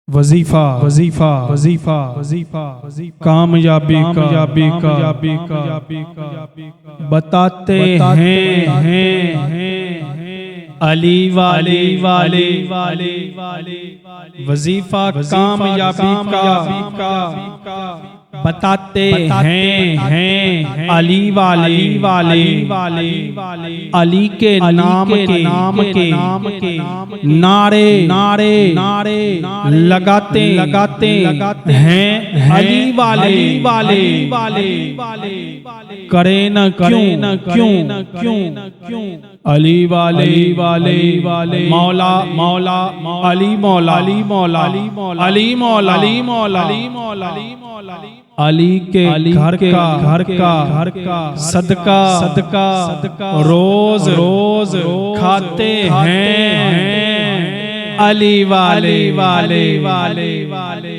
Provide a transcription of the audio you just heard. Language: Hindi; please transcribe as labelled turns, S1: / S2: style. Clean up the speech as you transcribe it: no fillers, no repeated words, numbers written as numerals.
S1: वजीफा वजीफा वजीफा वजीफा कामयाबी कामयाबी कामयाबी का बताते हैं अली वाले वाले वाले वाले वजीफा कामयाबी का बताते हैं अली वाले वाले वाले अली के नाम के नारे नारे नारे लगाते लगाते हैं अली वाले वाले वाले करे न क्यों अली वाले वाले वाले मौला मौला अली मौला अली मौला अली मौला अली मौला अली मौला अली के घर का सदका सदका रोज रोज खाते हैं अली वाले वाले वाले वाले